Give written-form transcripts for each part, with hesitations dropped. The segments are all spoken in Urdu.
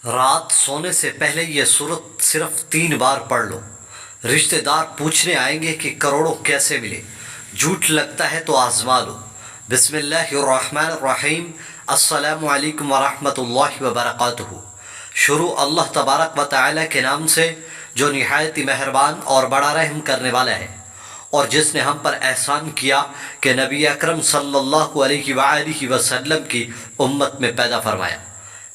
رات سونے سے پہلے یہ صورت صرف 3 بار پڑھ لو۔ رشتہ دار پوچھنے آئیں گے کہ کروڑوں کیسے ملے، جھوٹ لگتا ہے تو آزما لو۔ بسم اللہ الرحمن الرحیم۔ السلام علیکم ورحمۃ اللہ وبرکاتہ۔ شروع اللہ تبارک و تعالی کے نام سے جو نہایت ہی مہربان اور بڑا رحم کرنے والا ہے، اور جس نے ہم پر احسان کیا کہ نبی اکرم صلی اللہ علیہ وآلہ وسلم کی امت میں پیدا فرمایا۔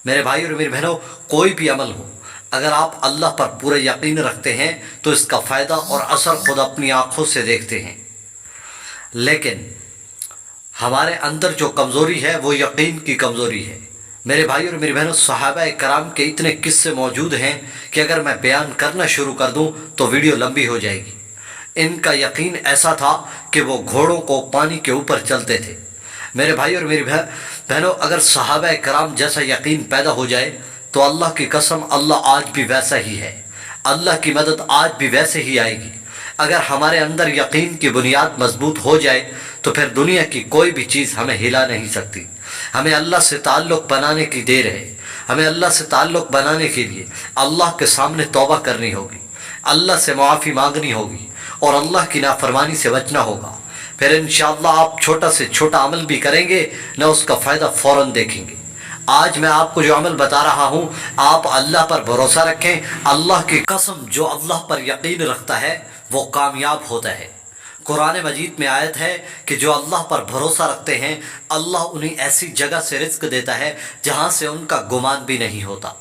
میرے بھائی اور میری بہنوں، کوئی بھی عمل ہو، اگر آپ اللہ پر پورا یقین رکھتے ہیں تو اس کا فائدہ اور اثر خود اپنی آنکھوں سے دیکھتے ہیں۔ لیکن ہمارے اندر جو کمزوری ہے وہ یقین کی کمزوری ہے۔ میرے بھائی اور میری بہنوں، صحابہ کرام کے اتنے قصے موجود ہیں کہ اگر میں بیان کرنا شروع کر دوں تو ویڈیو لمبی ہو جائے گی۔ ان کا یقین ایسا تھا کہ وہ گھوڑوں کو پانی کے اوپر چلتے تھے۔ میرے بھائی اور میری بہنوں، اگر صحابہ کرام جیسا یقین پیدا ہو جائے تو اللہ کی قسم اللہ آج بھی ویسا ہی ہے، اللہ کی مدد آج بھی ویسے ہی آئے گی۔ اگر ہمارے اندر یقین کی بنیاد مضبوط ہو جائے تو پھر دنیا کی کوئی بھی چیز ہمیں ہلا نہیں سکتی۔ ہمیں اللہ سے تعلق بنانے کی دیر ہے۔ ہمیں اللہ سے تعلق بنانے کے لیے اللہ کے سامنے توبہ کرنی ہوگی، اللہ سے معافی مانگنی ہوگی اور اللہ کی نافرمانی سے بچنا ہوگا۔ پھر انشاءاللہ آپ چھوٹا سے چھوٹا عمل بھی کریں گے نہ اس کا فائدہ فوراً دیکھیں گے۔ آج میں آپ کو جو عمل بتا رہا ہوں، آپ اللہ پر بھروسہ رکھیں۔ اللہ کی قسم، جو اللہ پر یقین رکھتا ہے وہ کامیاب ہوتا ہے۔ قرآن مجید میں آیت ہے کہ جو اللہ پر بھروسہ رکھتے ہیں اللہ انہیں ایسی جگہ سے رزق دیتا ہے جہاں سے ان کا گمان بھی نہیں ہوتا۔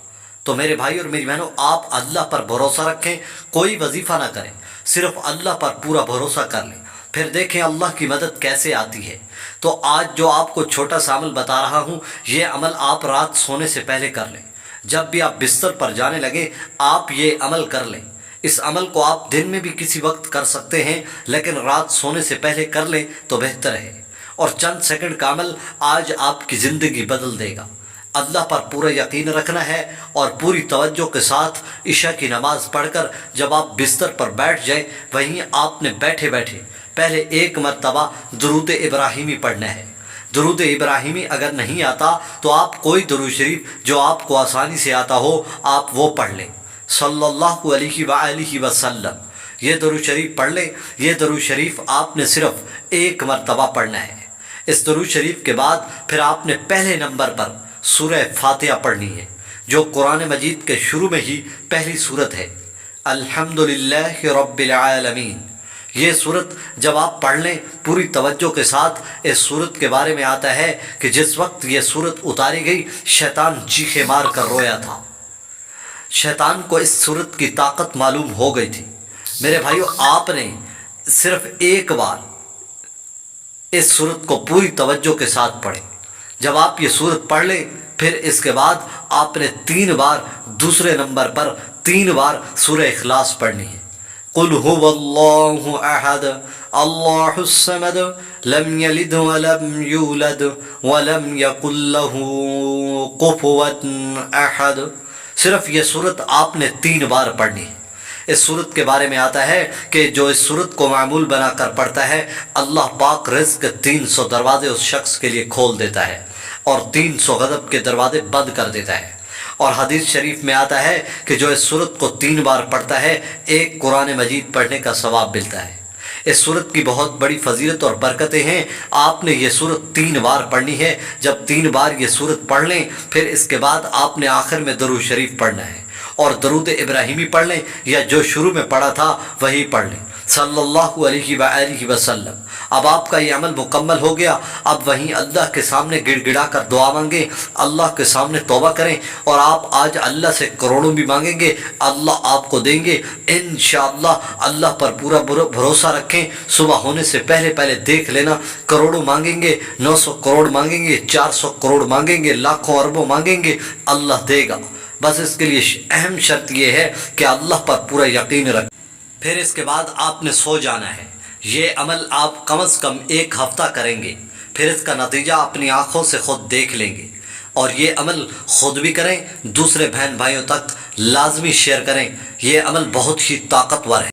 تو میرے بھائی اور میری بہنوں، آپ اللہ پر بھروسہ رکھیں، کوئی وظیفہ نہ کریں، صرف اللہ پر پورا بھروسہ کر لیں، پھر دیکھیں اللہ کی مدد کیسے آتی ہے۔ تو آج جو آپ کو چھوٹا سا عمل بتا رہا ہوں، یہ عمل آپ رات سونے سے پہلے کر لیں۔ جب بھی آپ بستر پر جانے لگے آپ یہ عمل کر لیں۔ اس عمل کو آپ دن میں بھی کسی وقت کر سکتے ہیں، لیکن رات سونے سے پہلے کر لیں تو بہتر ہے، اور چند سیکنڈ کا عمل آج آپ کی زندگی بدل دے گا۔ اللہ پر پورا یقین رکھنا ہے اور پوری توجہ کے ساتھ عشاء کی نماز پڑھ کر جب آپ بستر پر بیٹھ جائیں، وہیں آپ نے بیٹھے بیٹھے پہلے 1 مرتبہ درود ابراہیمی پڑھنا ہے۔ درود ابراہیمی اگر نہیں آتا تو آپ کوئی درود شریف جو آپ کو آسانی سے آتا ہو آپ وہ پڑھ لیں، صلی اللہ علیہ وآلہ وسلم۔ یہ درود شریف پڑھ لیں۔ یہ درود شریف آپ نے صرف 1 مرتبہ پڑھنا ہے۔ اس درود شریف کے بعد پھر آپ نے پہلے نمبر پر سورہ فاتحہ پڑھنی ہے، جو قرآن مجید کے شروع میں ہی پہلی سورت ہے، الحمدللہ رب العالمین۔ یہ سورت جب آپ پڑھ لیں پوری توجہ کے ساتھ، اس سورت کے بارے میں آتا ہے کہ جس وقت یہ سورت اتاری گئی شیطان چیخے مار کر رویا تھا۔ شیطان کو اس سورت کی طاقت معلوم ہو گئی تھی۔ میرے بھائیو، آپ نے صرف 1 بار اس سورت کو پوری توجہ کے ساتھ پڑھیں۔ جب آپ یہ سورت پڑھ لیں پھر اس کے بعد آپ نے 3 بار دوسرے نمبر پر 3 بار سورہ اخلاص پڑھنی ہے۔ قل هو اللہ احد اللہ الصمد لم یلد ولم یولد ولم یکن له کفوا احد۔ صرف یہ سورت آپ نے 3 بار پڑھنی ہے۔ اس سورت کے بارے میں آتا ہے کہ جو اس سورت کو معمول بنا کر پڑھتا ہے اللہ پاک رزق کے 300 دروازے اس شخص کے لیے کھول دیتا ہے اور 300 غضب کے دروازے بند کر دیتا ہے۔ اور حدیث شریف میں آتا ہے کہ جو اس سورت کو 3 بار پڑھتا ہے 1 قرآن مجید پڑھنے کا ثواب ملتا ہے۔ اس سورت کی بہت بڑی فضیلت اور برکتیں ہیں۔ آپ نے یہ سورت 3 بار پڑھنی ہے۔ جب 3 بار یہ سورت پڑھ لیں پھر اس کے بعد آپ نے آخر میں درود شریف پڑھنا ہے اور درود ابراہیمی پڑھ لیں، یا جو شروع میں پڑھا تھا وہی پڑھ لیں، صلی اللہ علیہ وآلہ وسلم۔ اب آپ کا یہ عمل مکمل ہو گیا۔ اب وہیں اللہ کے سامنے گڑ گڑا کر دعا مانگیں، اللہ کے سامنے توبہ کریں، اور آپ آج اللہ سے کروڑوں بھی مانگیں گے اللہ آپ کو دیں گے انشاءاللہ۔ اللہ پر پورا بھروسہ رکھیں۔ صبح ہونے سے پہلے پہلے دیکھ لینا، کروڑوں مانگیں گے، 900 کروڑ مانگیں گے، 400 کروڑ مانگیں گے، لاکھوں اربوں مانگیں گے، اللہ دے گا۔ بس اس کے لیے اہم شرط یہ ہے کہ اللہ پر پورا یقین رکھیں۔ پھر اس کے بعد آپ نے سو جانا ہے۔ یہ عمل آپ کم از کم 1 ہفتہ کریں گے، پھر اس کا نتیجہ اپنی آنکھوں سے خود دیکھ لیں گے۔ اور یہ عمل خود بھی کریں، دوسرے بہن بھائیوں تک لازمی شیئر کریں۔ یہ عمل بہت ہی طاقتور ہے۔